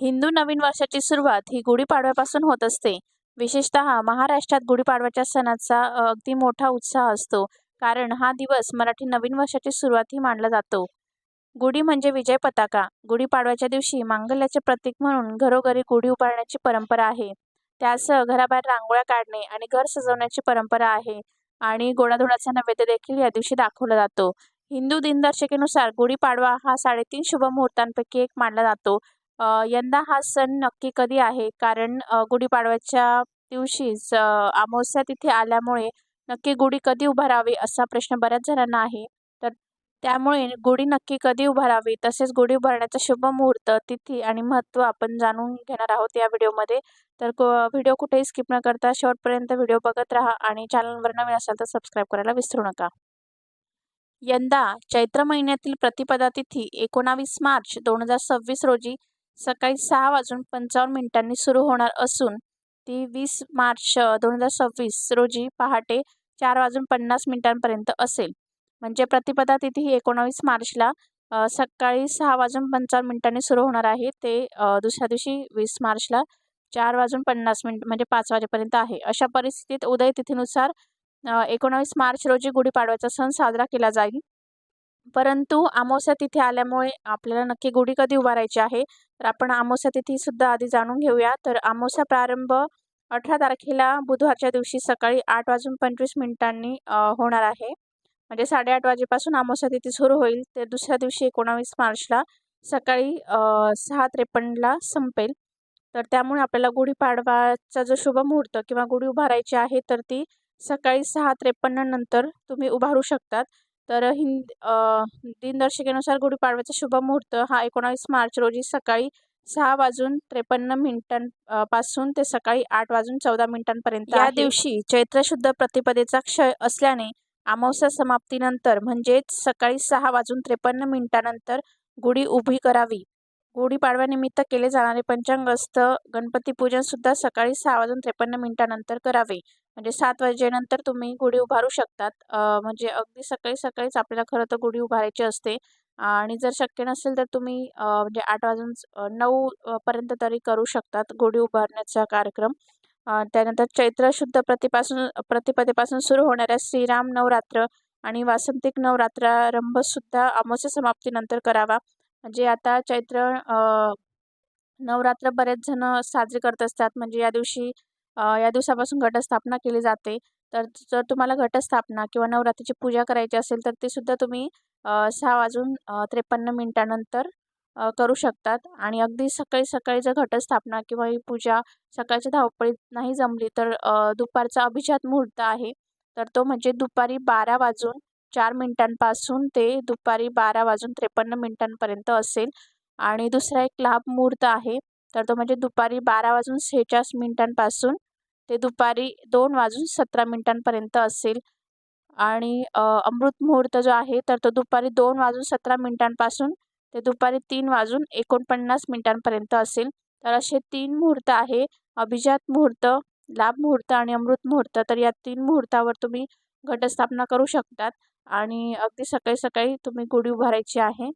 हिंदू नवीन वर्षाची सुरुवात ही गुढीपाडव्यापासून होत असते. विशेषतः महाराष्ट्रात गुढीपाडव्याच्या सणाचा अगदी मोठा उत्साह असतो. कारण हा दिवस मराठी नवीन वर्षाची सुरुवात ही मानला जातो. गुढी म्हणजे विजय पताका. गुढीपाडव्याच्या दिवशी मांगल्याचे प्रतीक म्हणून घरोघरी गुढी उभारण्याची परंपरा आहे. त्यासह घराबाहेर रांगोळ्या काढणे आणि घर सजवण्याची परंपरा आहे. आणि गोडाधोडाचा नैवेद्य देखील या दिवशी दाखवला जातो. हिंदू दिनदर्शिकेनुसार गुढीपाडवा हा 3.5 शुभ मुहूर्तांपैकी एक मानला जातो. यंदा हा सण नक्की कधी आहे? कारण गुढीपाडव्याच्या दिवशीच अमावस्या तिथी आल्यामुळे नक्की गुढी कधी उभारावी असा प्रश्न बऱ्याच जणांना आहे. तर त्यामुळे गुढी नक्की कधी उभारावी, तसेच गुढी उभारण्याचा शुभ मुहूर्त, तिथी आणि महत्त्व आपण जाणून घेणार आहोत या व्हिडिओमध्ये. तर व्हिडिओ कुठेही स्किप न करता शेवटपर्यंत व्हिडिओ बघत राहा आणि चॅनलवर नवीन असाल तर सबस्क्राईब करायला विसरू नका. यंदा चैत्र महिन्यातील प्रतिपदा तिथी 19 मार्च 2026 रोजी सकाळी 6:55 सुरू होणार असून ती 20 मार्च 2026 रोजी पहाटे 4:50 असेल. म्हणजे प्रतिपदा तिथी ही 19 मार्चला सकाळी 6:55 सुरू होणार आहे. ते दुसऱ्या दिवशी 20 मार्चला 4:50 म्हणजे 5 वाजेपर्यंत आहे. अशा परिस्थितीत उदय तिथीनुसार 19 मार्च रोजी गुढीपाडव्याचा सण साजरा केला जाईल. परंतु अमावस्या तिथी आल्यामुळे आपल्याला नक्की गुढी कधी उभारायची आहे, तर आपण अमावस्या तिथीसुद्धा आधी जाणून घेऊया. तर अमावस्या प्रारंभ 18 तारखेला बुधवारच्या दिवशी सकाळी 8:25 होणार आहे. म्हणजे 8:30 वाजेपासून अमावस्या तिथी सुरू होईल. ते दुसऱ्या दिवशी 19 मार्चला सकाळी 6:53ला संपेल. तर त्यामुळे आपल्याला गुढीपाडवाचा जो शुभ मुहूर्त किंवा गुढी उभारायची आहे, तर ती सकाळी 6:53 नंतर तुम्ही उभारू शकतात. तर दिनदर्शिकेनुसार गुढीपाडव्याचा शुभ मुहूर्त हा 19 मार्च रोजी सकाळी 6:53 पासून ते सकाळी 8:14 या दिवशी चैत्र शुद्ध प्रतिपदेचा क्षय असल्याने अमावस्या समाप्तीनंतर म्हणजेच सकाळी 6:53 नंतर गुढी उभी करावी. गुढीपाडव्यानिमित्त केले जाणारे पंचांगस्थ गणपती पूजन सुद्धा सकाळी 6:53 नंतर करावे. म्हणजे 7 वाजेनंतर तुम्ही गुढी उभारू शकतात. म्हणजे अगदी सकाळी सकाळीच आपल्याला खरं तर गुढी उभारायची असते. आणि जर शक्य नसेल तर तुम्ही म्हणजे 8:09 पर्यंत तरी करू शकतात गुढी उभारण्याचा कार्यक्रम. त्यानंतर चैत्र शुद्ध प्रतिपदेपासून सुरू होणाऱ्या श्रीराम नवरात्र आणि वासंतिक नवरात्रारंभ सुद्धा अमावस्या समाप्तीनंतर करावा. म्हणजे आता चैत्र नवरात्र बरेच जण साजरे करत असतात. म्हणजे या दिवसापासून घटस्थापना केली जाते. तर जर तुम्हाला घटस्थापना किंवा नवरात्रीची पूजा करायची असेल तर ते सुद्धा तुम्ही 6:53 नंतर करू शकतात. आणि अगदी सकाळी सकाळी जर घटस्थापना किंवा ही पूजा सकाळच्या धावपळीत नाही जमली तर दुपारचा अभिजात मुहूर्त आहे. तर तो म्हणजे दुपारी 12:04 पासून ते दुपारी 12:53 असेल. आणि दुसरा एक लाभ मुहूर्त आहे. तर तो म्हणजे दुपारी 12:46 पासून ते दुपारी 2:17 असेल. आणि अमृत मुहूर्त जो आहे तर तो दुपारी 2:17 पासून ते दुपारी 3:49 असेल. तर असे 3 मुहूर्त आहे. अभिजात मुहूर्त, लाभ मुहूर्त आणि अमृत मुहूर्त. तर या 3 मुहूर्तावर तुम्ही घटस्थापना करू शकतात आणि अगदी सकाळी सकाळी तुम्ही गुढी उभारायची आहे.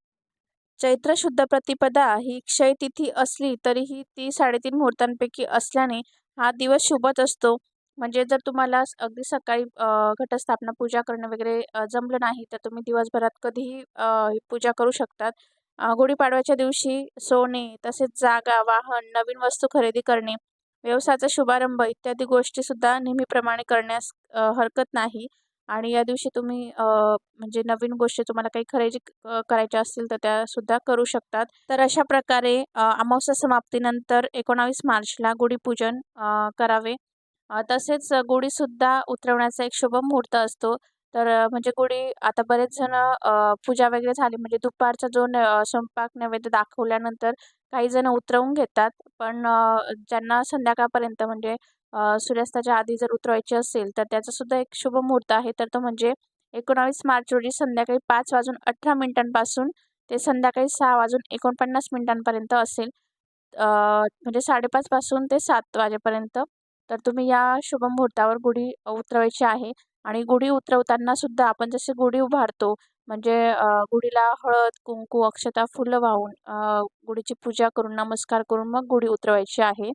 चैत्र शुद्ध प्रतिपदा ही क्षय तिथी असली तरीही ती 3.5 मुहूर्तांपैकी असल्याने हा दिवस शुभच असतो. म्हणजे जर तुम्हाला अगदी सकाळी घटस्थापना पूजा करणं वगैरे जमलं नाही तर तुम्ही दिवसभरात कधीही ही पूजा करू शकतात. गुढीपाडव्याच्या दिवशी सोने, तसेच जागा, वाहन, नवीन वस्तू खरेदी करणे, व्यवसायाचा शुभारंभ इत्यादी गोष्टीसुद्धा नेहमीप्रमाणे करण्यास हरकत नाही. आणि या दिवशी तुम्ही म्हणजे नवीन गोष्टी तुम्हाला काही खरेदी करायच्या असतील तर त्यासुद्धा करू शकतात. तर अशा प्रकारे अमावस्या समाप्तीनंतर 19 मार्चला गुढीपूजन करावे. तसेच गुढीसुद्धा उतरवण्याचा एक शुभ मुहूर्त असतो. तर म्हणजे गुढी आता बरेच जण पूजा वगैरे झाली म्हणजे दुपारचा जो स्वयंपाक नैवेद्य दाखवल्यानंतर काही जण उतरवून घेतात. पण ज्यांना संध्याकाळपर्यंत म्हणजे सूर्यास्ताच्या आधी जर उतरवायची असेल तर त्याचासुद्धा एक शुभ मुहूर्त आहे. तर तो म्हणजे 19 मार्च रोजी संध्याकाळी 5:18 पासून ते संध्याकाळी 6:49 असेल. म्हणजे 5:30 पासून ते 7 वाजेपर्यंत. तर तुम्ही या शुभ मुहूर्तावर गुढी उतरवायची आहे. आणि गुढी उतरवताना सुद्धा आपण जसे गुढी उभारतो म्हणजे गुढीला हळद, कुंकू, अक्षता, फुलं वाहून गुढीची पूजा करून, नमस्कार करून मग गुढी उतरवायची आहे.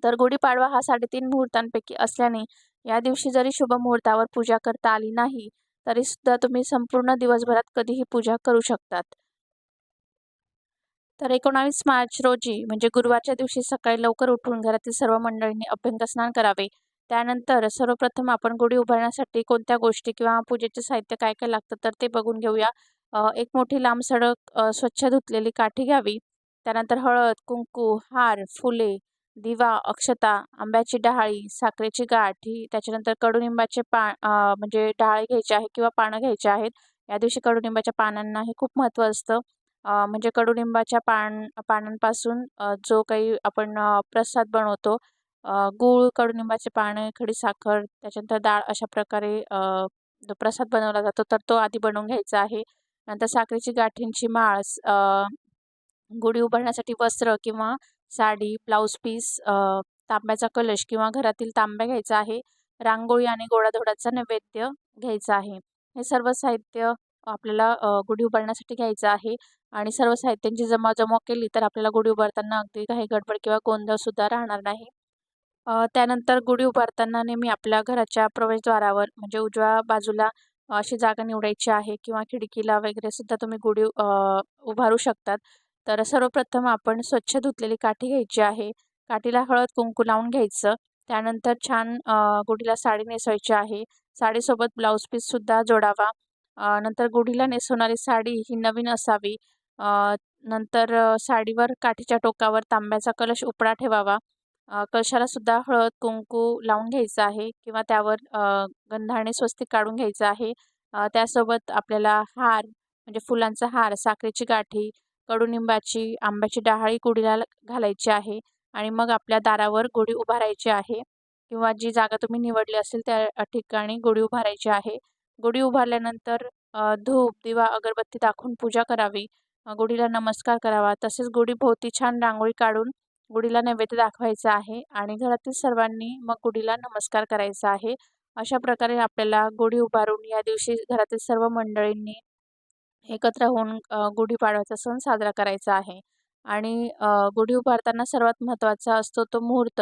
तर गुढीपाडवा हा 3.5 मुहूर्तांपैकी असल्याने या दिवशी जरी शुभ मुहूर्तावर पूजा करता आली नाही, तरीसुद्धा तुम्ही संपूर्ण दिवसभरात कधीही पूजा करू शकतात. तर 19 मार्च रोजी म्हणजे गुरुवारच्या दिवशी सकाळी लवकर उठून घरातील सर्व मंडळींनी अभ्यंगस्नान करावे. त्यानंतर सर्वप्रथम आपण गुढी उभारण्यासाठी कोणत्या गोष्टी किंवा पूजेचे साहित्य काय काय लागतं तर ते बघून घेऊया. एक मोठी लांब सडक स्वच्छ धुतलेली काठी घ्यावी. त्यानंतर हळद, कुंकू, हार, फुले, दिवा, अक्षता, आंब्याची डहाळी, साखरेची गाठी, त्याच्यानंतर कडुनिंबाचे म्हणजे डहाळे घ्यायचे आहे किंवा पानं घ्यायची आहेत. या दिवशी कडुनिंबाच्या पानांना हे खूप महत्त्व असतं. म्हणजे कडुलिंबाच्या पानांपासून जो काही आपण प्रसाद बनवतो, गूळ, कडुनिंबाचे पाने, खडीसाखर, त्याच्यानंतर डाळ अशा प्रकारे जो प्रसाद बनवला जातो तर तो आधी बनवून घ्यायचा आहे. नंतर साखरेची गाठींची माळ, गुढी उभारण्यासाठी वस्त्र किंवा साडी, ब्लाऊज पीस, तांब्याचा कलश किंवा घरातील तांब्या घ्यायचा आहे. रांगोळी आणि गोडाधोडाचा नैवेद्य घ्यायचा आहे. हे सर्व साहित्य आपल्याला गुढी उभारण्यासाठी घ्यायचं आहे. आणि सर्व साहित्यांची जमावजमाव केली तर आपल्याला गुढी उभारताना अगदी काही गडबड किंवा गोंधळसुद्धा राहणार नाही. त्यानंतर गुढी उभारताना नेहमी आपल्या घराच्या प्रवेशद्वारावर म्हणजे उजव्या बाजूला अशी जागा निवडायची आहे किंवा खिडकीला वगैरे सुद्धा तुम्ही गुढी उभारू शकतात. तर सर्वप्रथम आपण स्वच्छ धुतलेली काठी घ्यायची आहे. काठीला हळद कुंकू लावून घ्यायचं. त्यानंतर छान गुढीला साडी नेसवायची आहे. साडीसोबत ब्लाऊज पीससुद्धा जोडावा. नंतर गुढीला नेसवणारी साडी ही नवीन असावी. नंतर साडीवर काठीच्या टोकावर तांब्याचा कलश उपडा ठेवावा. कलशाला सुद्धा हळद, कुंकू लावून घ्यायचं आहे किंवा त्यावर गंधाने स्वस्तिक काढून घ्यायचं आहे. त्यासोबत आपल्याला हार म्हणजे फुलांचा हार, साखरेची गाठी, कडुनिंबाची, आंब्याची डहाळी गुढीला घालायची आहे आणि मग आपल्या दारावर गुढी उभारायची आहे किंवा जी जागा तुम्ही निवडली असेल त्या ठिकाणी गुढी उभारायची आहे. गुढी उभारल्यानंतर धूप, दिवा, अगरबत्ती दाखवून पूजा करावी. गुढीला नमस्कार करावा. तसेच गुढीभोवती छान रांगोळी काढून गुढीला नैवेद्य दाखवायचा आहे आणि घरातील सर्वांनी मग गुढीला नमस्कार करायचा आहे. अशा प्रकारे आपल्याला गुढी उभारून या दिवशी घरातील सर्व मंडळींनी एकत्र होऊन गुढीपाडव्याचा सण साजरा करायचा आहे. आणि गुढी उभारताना सर्वात महत्त्वाचा असतो तो मुहूर्त.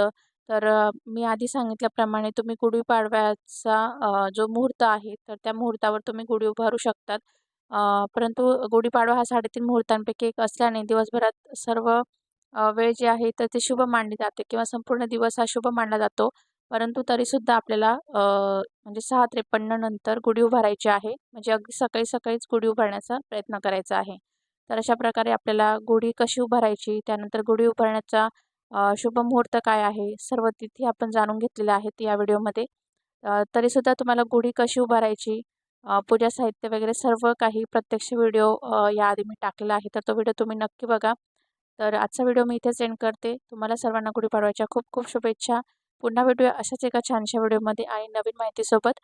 तर मी आधी सांगितल्याप्रमाणे तुम्ही गुढीपाडव्याचा जो मुहूर्त आहे तर त्या मुहूर्तावर तुम्ही गुढी उभारू शकतात. परंतु गुढीपाडवा हा 3.5 मुहूर्तांपैकी एक असल्याने दिवसभरात सर्व वेळ जी आहे तर ती शुभ मानली जाते किंवा संपूर्ण दिवस हा शुभ मानला जातो. परंतु तरीसुद्धा आपल्याला म्हणजे 6:53 नंतर गुढी उभारायची आहे. म्हणजे अगदी सकाळी सकाळीच गुढी उभारण्याचा प्रयत्न करायचा आहे. तर अशा प्रकारे आपल्याला गुढी कशी उभारायची, त्यानंतर गुढी उभारण्याचा शुभ मुहूर्त काय आहे, सर्व तिथी आपण जाणून घेतलेल्या आहेत या व्हिडिओमध्ये. तरीसुद्धा तुम्हाला गुढी कशी उभारायची, पूजा साहित्य वगैरे सर्व काही प्रत्यक्ष व्हिडिओ याआधी मी टाकलेला आहे. तर तो व्हिडिओ तुम्ही नक्की बघा. तर आजचा व्हिडिओ मी इथेच एंड करते. तुम्हाला सर्वांना गुढीपाडव्याच्या खूप खूप शुभेच्छा. पुन्हा भेटूया अशाच एका छानशा व्हिडिओमध्ये आणि नवीन माहितीसोबत.